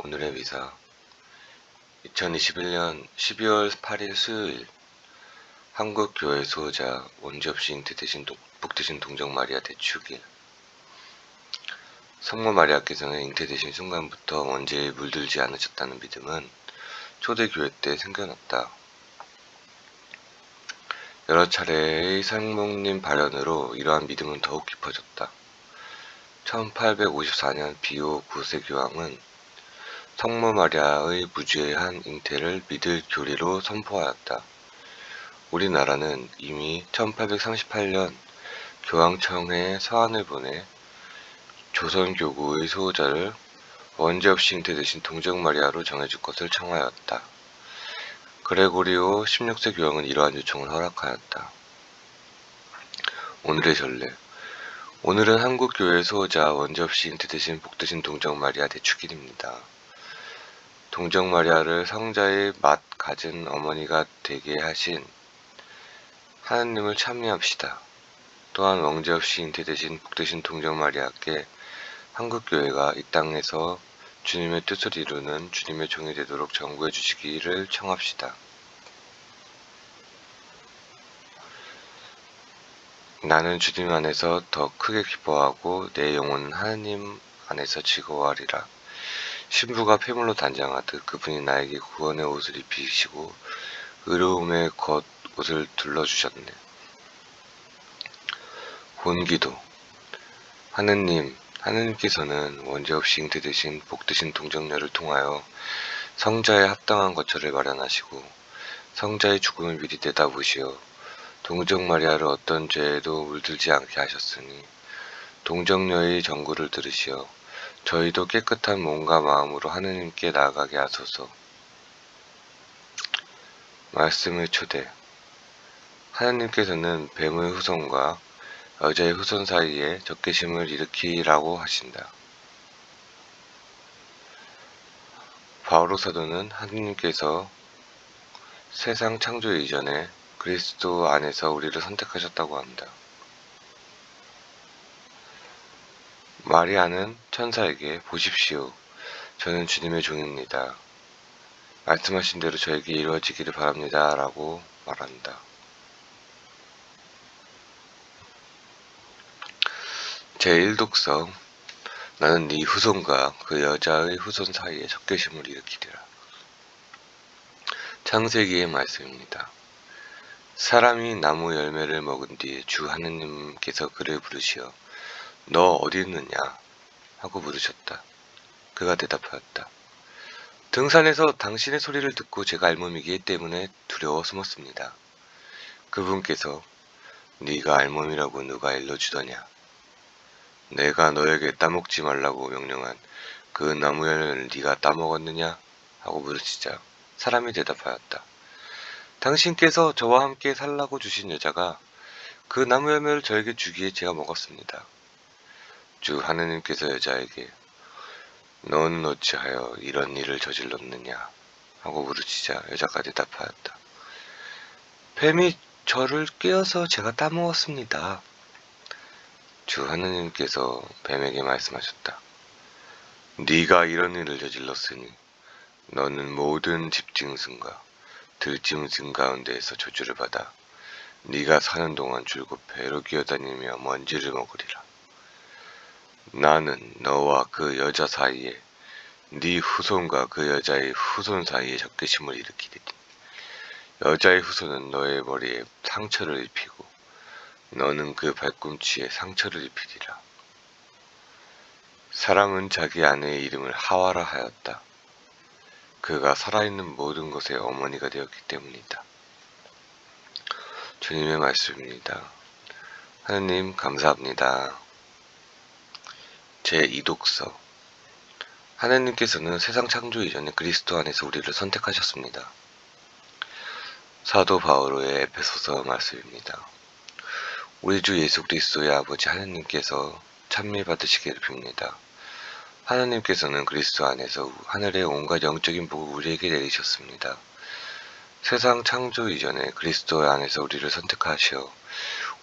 오늘의 미사 2021년 12월 8일 수요일 한국교회 수호자 원지없이 잉태되신 복되신 동정 마리아 대축일. 성모 마리아께서는 잉태되신 순간부터 원죄에 물들지 않으셨다는 믿음은 초대교회 때 생겨났다. 여러 차례의 상목님 발언으로 이러한 믿음은 더욱 깊어졌다. 1854년 비오 9세 교황은 성모 마리아의 무죄한 잉태를 믿을 교리로 선포하였다. 우리나라는 이미 1838년 교황청에 서한을 보내 조선교구의 수호자를 원죄 없이 잉태되신 동정 마리아로 정해줄 것을 청하였다. 그레고리오 16세 교황은 이러한 요청을 허락하였다. 오늘의 전례. 오늘은 한국교회 수호자 원죄 없이 잉태되신 복되신 동정 마리아 대축일입니다. 동정 마리아를 성자의 맛 가진 어머니가 되게 하신 하느님을 찬미합시다. 또한 원죄 없이 잉태되신 복되신 동정 마리아께 한국교회가 이 땅에서 주님의 뜻을 이루는 주님의 종이 되도록 전구해 주시기를 청합시다. 나는 주님 안에서 더 크게 기뻐하고 내 영혼은 하느님 안에서 즐거워하리라. 신부가 폐물로 단장하듯 그분이 나에게 구원의 옷을 입히시고 의로움의 겉옷을 둘러주셨네. 본기도. 하느님께서는 원죄 없이 잉태되신 복되신 동정녀를 통하여 성자의 합당한 거처를 마련하시고 성자의 죽음을 미리 내다보시어 동정 마리아를 어떤 죄에도 물들지 않게 하셨으니 동정녀의 전구를 들으시어 저희도 깨끗한 몸과 마음으로 하느님께 나아가게 하소서. 말씀의 초대. 하느님께서는 뱀의 후손과 여자의 후손 사이에 적개심을 일으키라고 하신다. 바오로 사도는 하느님께서 세상 창조 이전에 그리스도 안에서 우리를 선택하셨다고 합니다. 마리아는 천사에게 보십시오. 저는 주님의 종입니다. 말씀하신 대로 저에게 이루어지기를 바랍니다. 라고 말한다. 제1독서. 나는 네 후손과 그 여자의 후손 사이에 적개심을 일으키리라. 창세기의 말씀입니다. 사람이 나무 열매를 먹은 뒤에 주 하느님께서 그를 부르시어 너 어디 있느냐 하고 물으셨다. 그가 대답하였다. 등산에서 당신의 소리를 듣고 제가 알몸이기 때문에 두려워 숨었습니다. 그분께서 네가 알몸이라고 누가 일러주더냐. 내가 너에게 따먹지 말라고 명령한 그 나무 열매를 네가 따먹었느냐 하고 물으시자 사람이 대답하였다. 당신께서 저와 함께 살라고 주신 여자가 그 나무 열매를 저에게 주기에 제가 먹었습니다. 주 하느님께서 여자에게 너는 어찌하여 이런 일을 저질렀느냐 하고 물으시자 여자가 대답하였다. 뱀이 저를 꿰어서 제가 따먹었습니다. 주 하느님께서 뱀에게 말씀하셨다. 네가 이런 일을 저질렀으니 너는 모든 집짐승과 들짐승 가운데에서 저주를 받아 네가 사는 동안 줄곧 배로 기어다니며 먼지를 먹으리라. 나는 너와 그 여자 사이에 네 후손과 그 여자의 후손 사이에 적개심을 일으키리니 여자의 후손은 너의 머리에 상처를 입히고 너는 그 발꿈치에 상처를 입히리라. 사람은 자기 아내의 이름을 하와라 하였다. 그가 살아있는 모든 것의 어머니가 되었기 때문이다. 주님의 말씀입니다. 하느님 감사합니다. 제2독서. 하느님께서는 세상 창조 이전에 그리스도 안에서 우리를 선택하셨습니다. 사도 바오로의 에베소서 말씀입니다. 우리 주 예수 그리스도의 아버지 하느님께서 찬미받으시기를 빕니다. 하느님께서는 그리스도 안에서 하늘의 온갖 영적인 복을 우리에게 내리셨습니다. 세상 창조 이전에 그리스도 안에서 우리를 선택하시어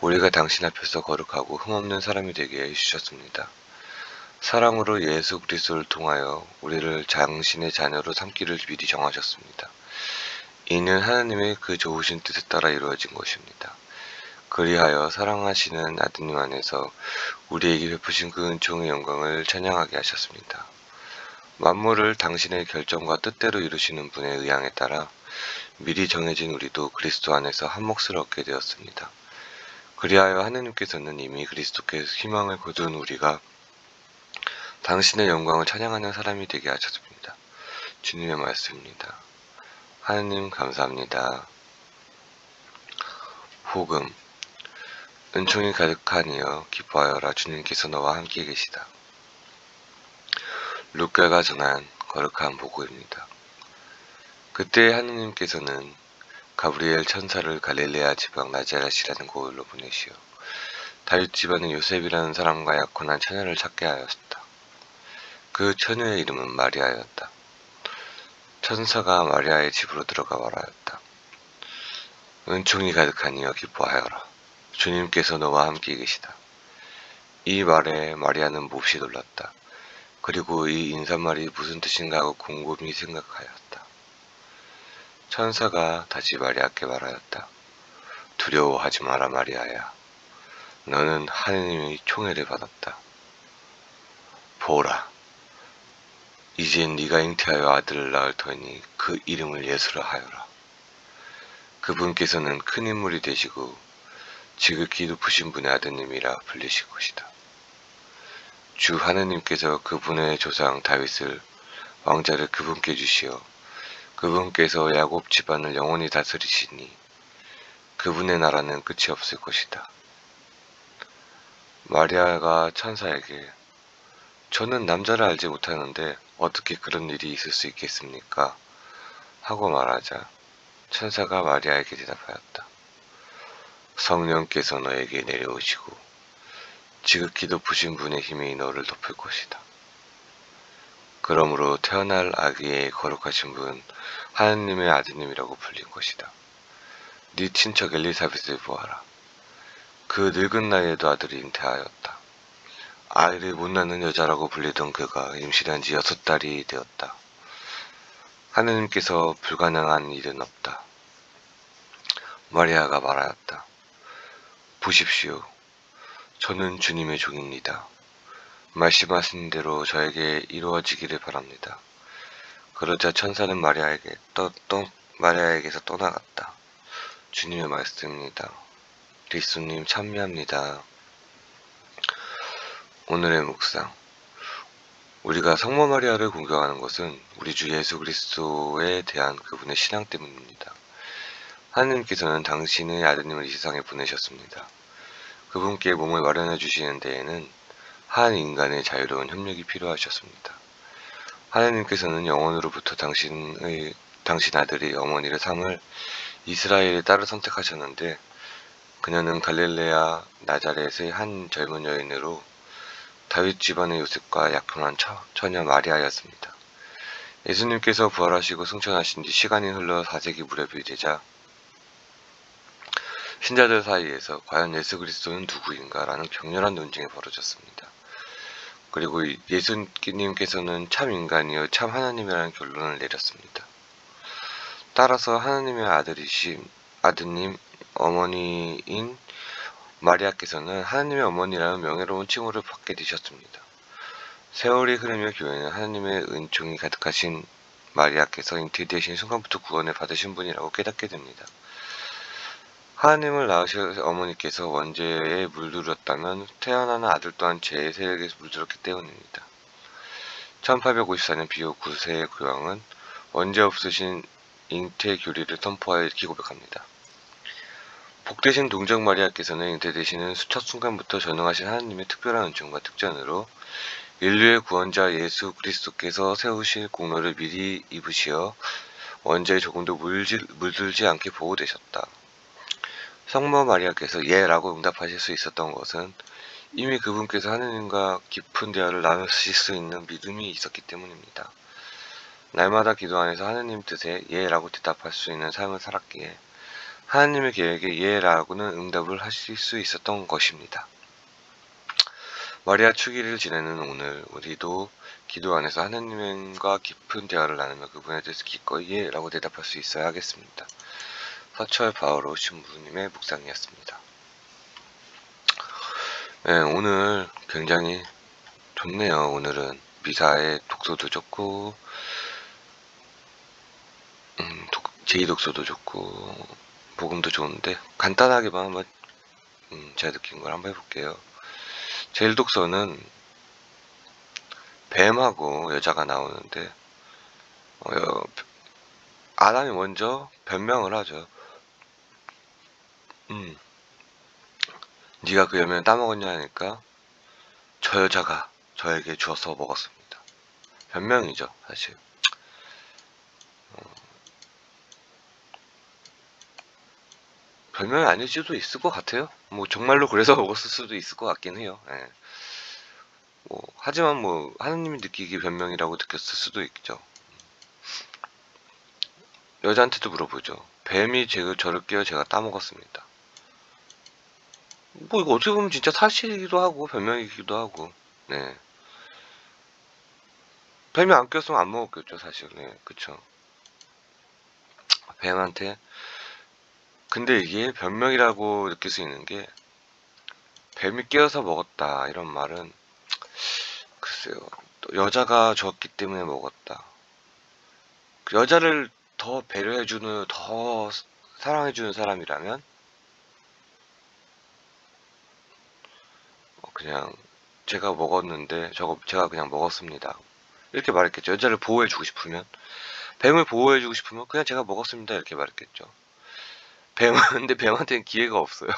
우리가 당신 앞에서 거룩하고 흠없는 사람이 되게 해주셨습니다. 사랑으로 예수 그리스도를 통하여 우리를 당신의 자녀로 삼기를 미리 정하셨습니다. 이는 하나님의 그 좋으신 뜻에 따라 이루어진 것입니다. 그리하여 사랑하시는 아드님 안에서 우리에게 베푸신 그 은총의 영광을 찬양하게 하셨습니다. 만물을 당신의 결정과 뜻대로 이루시는 분의 의향에 따라 미리 정해진 우리도 그리스도 안에서 한 몫을 얻게 되었습니다. 그리하여 하느님께서는 이미 그리스도께 희망을 거둔 우리가 당신의 영광을 찬양하는 사람이 되게 하셨습니다. 주님의 말씀입니다. 하느님 감사합니다. 복음 은총이 가득하니여 기뻐하여라. 주님께서 너와 함께 계시다. 루카가 전한 거룩한 복음입니다. 그때 하느님께서는 가브리엘 천사를 갈릴레아 지방 나자렛이라는 곳으로 보내시어 다윗 집안의 요셉이라는 사람과 약혼한 처녀를 찾게 하였다. 그 처녀의 이름은 마리아였다. 천사가 마리아의 집으로 들어가 말하였다. 은총이 가득하니여 기뻐하여라. 주님께서 너와 함께 계시다. 이 말에 마리아는 몹시 놀랐다. 그리고 이 인사말이 무슨 뜻인가 하고 곰곰이 생각하였다. 천사가 다시 마리아께 말하였다. 두려워하지 마라 마리아야. 너는 하느님의 총애를 받았다. 보라. 이제 네가 잉태하여 아들을 낳을 터이니 그 이름을 예수라 하여라. 그분께서는 큰 인물이 되시고 지극히 높으신 분의 아드님이라 불리실 것이다. 주 하느님께서 그분의 조상 다윗을 왕자를 그분께 주시어 그분께서 야곱 집안을 영원히 다스리시니 그분의 나라는 끝이 없을 것이다. 마리아가 천사에게 저는 남자를 알지 못하는데 어떻게 그런 일이 있을 수 있겠습니까? 하고 말하자 천사가 마리아에게 대답하였다. 성령께서 너에게 내려오시고 지극히 높으신 분의 힘이 너를 덮을 것이다. 그러므로 태어날 아기의 거룩하신 분 하느님의 아드님이라고 불릴 것이다. 네 친척 엘리사벳을 보아라. 그 늙은 나이에도 아들이 잉태하였다. 아이를 못 낳는 여자라고 불리던 그가 임신한 지 6달이 되었다. 하느님께서 불가능한 일은 없다. 마리아가 말하였다. 보십시오. 저는 주님의 종입니다. 말씀하신 대로 저에게 이루어지기를 바랍니다. 그러자 천사는 마리아에게서 떠나갔다. 주님의 말씀입니다. 그리스도님 찬미합니다. 오늘의 묵상. 우리가 성모 마리아를 공경하는 것은 우리 주 예수 그리스도에 대한 그분의 신앙 때문입니다. 하느님께서는 당신의 아드님을 이 세상에 보내셨습니다. 그분께 몸을 마련해 주시는 데에는 한 인간의 자유로운 협력이 필요하셨습니다. 하느님께서는 영원으로부터 당신 아들이 어머니를 삼을 이스라엘의 딸을 선택하셨는데 그녀는 갈릴레아 나자렛의 한 젊은 여인으로 다윗 집안의 요셉과 약혼한 처녀 마리아였습니다. 예수님께서 부활하시고 승천하신 지 시간이 흘러 4세기 무렵이 되자 신자들 사이에서 과연 예수 그리스도는 누구인가 라는 격렬한 논쟁이 벌어졌습니다. 그리고 예수님께서는 참 인간이요 참 하나님이라는 결론을 내렸습니다. 따라서 하나님의 아드님 어머니인 마리아께서는 하나님의 어머니라는 명예로운 칭호를 받게 되셨습니다. 세월이 흐르며 교회는 하나님의 은총이 가득하신 마리아께서 잉태되신 순간부터 구원을 받으신 분이라고 깨닫게 됩니다. 하나님을 낳으실 어머니께서 원죄에 물들었다면 태어나는 아들 또한 죄의 세력에 물들었기 때문입니다. 1854년 비호 9세의 교황은 원죄 없으신 잉태 교리를 선포하여 이렇게 고백합니다. 복되신 동정 마리아께서는 잉태되시는 첫 순간부터 전능하신 하나님의 특별한 은총과 특전으로 인류의 구원자 예수 그리스도께서 세우실 공로를 미리 입으시어 원죄에 조금도 물들지 않게 보호되셨다. 성모 마리아께서 예라고 응답하실 수 있었던 것은 이미 그분께서 하느님과 깊은 대화를 나누실 수 있는 믿음이 있었기 때문입니다. 날마다 기도 안에서 하느님 뜻에 예라고 대답할 수 있는 삶을 살았기에 하나님의 계획에 예라고는 응답을 하실 수 있었던 것입니다. 마리아 축일을 지내는 오늘, 우리도 기도 안에서 하느님과 깊은 대화를 나누며 그분에 대해서 기꺼이 예 라고 대답할 수 있어야 하겠습니다. 서철 바오로 신부님의 묵상이었습니다. 네, 오늘 굉장히 좋네요. 오늘은 미사의 독서도 좋고 제2독서도 좋고 복음도 좋은데 간단하게만 한번 제가 느낀 걸 한번 해볼게요. 제1독서는 뱀하고 여자가 나오는데 아담이 먼저 변명을 하죠. 네가 그 열매를 따먹었냐 하니까 저 여자가 저에게 주어서 먹었습니다. 변명이죠, 사실. 변명이 아닐 수도 있을 것 같아요. 뭐 정말로 그래서 먹었을 수도 있을 것 같긴 해요. 예. 하지만 하느님이 느끼기 변명이라고 느꼈을 수도 있죠. 여자한테도 물어보죠. 뱀이 저를 깨워 제가 따먹었습니다. 이거 어떻게 보면 진짜 사실이기도 하고 변명이기도 하고. 네. 뱀이 안 꼈으면 안 먹었겠죠, 사실. 네, 그쵸. 뱀한테. 근데 이게 변명이라고 느낄 수 있는 게, 뱀이 깨어서 먹었다 이런 말은 글쎄요, 또 여자가 줬기 때문에 먹었다. 그 여자를 더 배려해주는, 더 사랑해주는 사람이라면 그냥 제가 먹었는데 제가 그냥 먹었습니다 이렇게 말했겠죠. 여자를 보호해주고 싶으면, 뱀을 보호해주고 싶으면 그냥 제가 먹었습니다 이렇게 말했겠죠. 뱀은 근데 뱀한테는 기회가 없어요.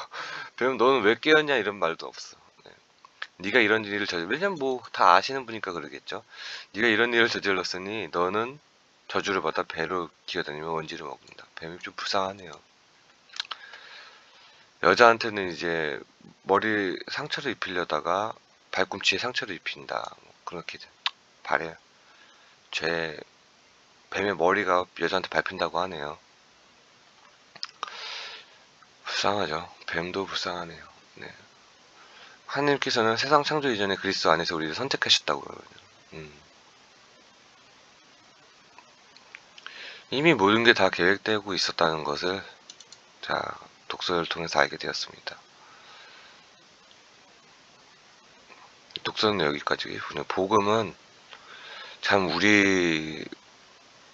뱀은 너는 왜 깨었냐 이런 말도 없어. 네. 네가 이런 일을 왜냐면 다 아시는 분이니까 그러겠죠. 네가 이런 일을 저질렀으니 너는 저주를 받아 배로 기어다니며 원지를 먹는다. 뱀이 좀 불쌍하네요. 여자한테는 이제 머리 상처를 입히려다가 발꿈치에 상처를 입힌다. 그렇게 바래요. 뱀의 머리가 여자한테 밟힌다고 하네요. 불쌍하죠. 뱀도 불쌍하네요. 네. 하나님께서는 세상 창조 이전에 그리스도 안에서 우리를 선택하셨다고 그러거든요. 이미 모든 게 다 계획되고 있었다는 것을 독서를 통해서 알게 되었습니다. 독서는 여기까지. 복음은 참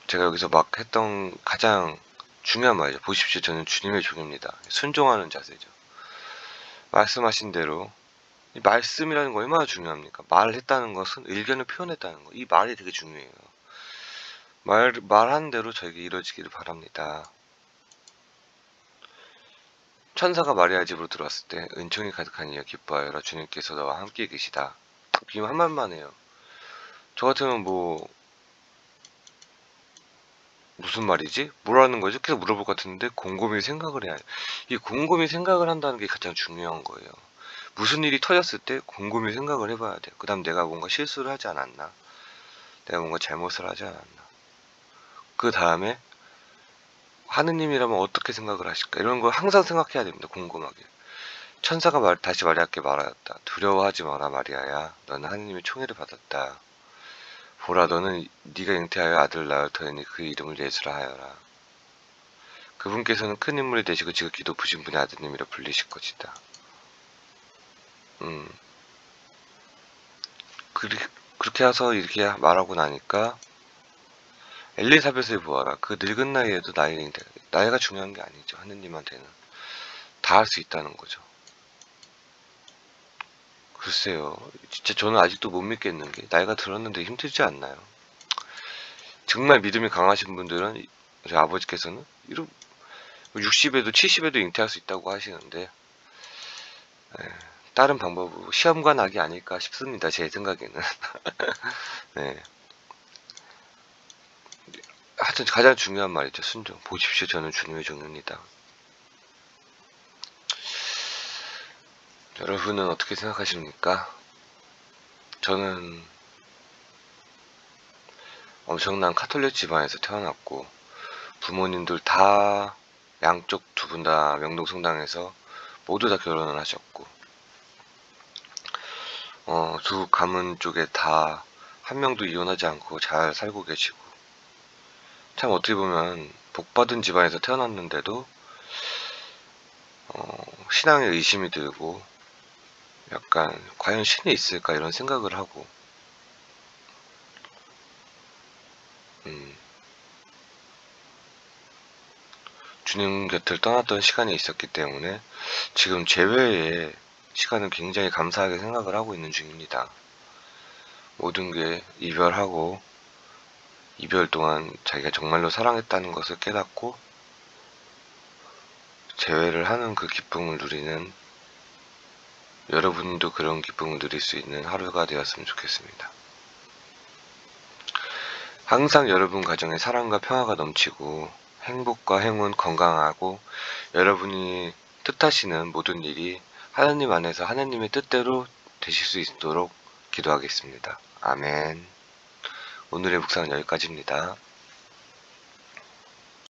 제가 여기서 막 했던 가장 중요한 말이죠. 보십시오. 저는 주님의 종입니다. 순종하는 자세죠. 말씀하신 대로 이 말씀이라는 거 얼마나 중요합니까? 말을 했다는 것은 의견을 표현했다는 거. 이 말이 되게 중요해요. 말하는 대로 저에게 이루어지기를 바랍니다. 천사가 마리아 집으로 들어왔을 때 은총이 가득한 이여 기뻐하여라 주님께서 너와 함께 계시다. 딱 비면 한 말만 해요. 저 같으면 무슨 말이지? 뭐라는 거지? 계속 물어볼 것 같은데 곰곰이 생각을 해야 해요. 이 곰곰이 생각을 한다는 게 가장 중요한 거예요. 무슨 일이 터졌을 때 곰곰이 생각을 해봐야 돼요. 그 다음 내가 뭔가 실수를 하지 않았나? 내가 뭔가 잘못을 하지 않았나? 그 다음에 하느님이라면 어떻게 생각을 하실까? 이런 걸 항상 생각해야 됩니다. 곰곰하게. 천사가 다시 마리아께 말하였다. 두려워하지 마라 마리아야. 너는 하느님의 총애를 받았다. 보라 너는 네가 잉태하여 아들을 낳을 터이니 그 이름을 예수라 하여라. 그분께서는 큰 인물이 되시고 지극히 높으신 분의 아드님이라 불리실 것이다. 그렇게 해서 이렇게 말하고 나니까 엘리사벳을 보아라. 그 늙은 나이에도 나이가 중요한 게 아니죠. 하느님한테는 다 할 수 있다는 거죠. 글쎄요. 진짜 저는 아직도 못 믿겠는 게 나이가 들었는데 힘들지 않나요? 정말 믿음이 강하신 분들은 저희 아버지께서는 60에도 70에도 잉태할 수 있다고 하시는데 다른 방법으로 시험과 낙이 아닐까 싶습니다. 제 생각에는. 네. 하여튼 가장 중요한 말이죠. 순종. 보십시오. 저는 주님의 종입니다. 여러분은 어떻게 생각하십니까? 저는 엄청난 카톨릭 집안에서 태어났고 부모님들 다 양쪽 두 분 다 명동성당에서 모두 다 결혼을 하셨고 두 가문 쪽에 다 한 명도 이혼하지 않고 잘 살고 계시고, 참 어떻게 보면 복받은 집안에서 태어났는데도 신앙에 의심이 들고 약간 과연 신이 있을까 이런 생각을 하고, 주님 곁을 떠났던 시간이 있었기 때문에 지금 제외의 시간은 굉장히 감사하게 생각을 하고 있는 중입니다. 모든 게 이별하고 이별 동안 자기가 정말로 사랑했다는 것을 깨닫고 재회를 하는 그 기쁨을 누리는, 여러분도 그런 기쁨을 누릴 수 있는 하루가 되었으면 좋겠습니다. 항상 여러분 가정에 사랑과 평화가 넘치고 행복과 행운, 건강하고 여러분이 뜻하시는 모든 일이 하나님 안에서 하나님의 뜻대로 되실 수 있도록 기도하겠습니다. 아멘. 오늘의 묵상은 여기까지입니다.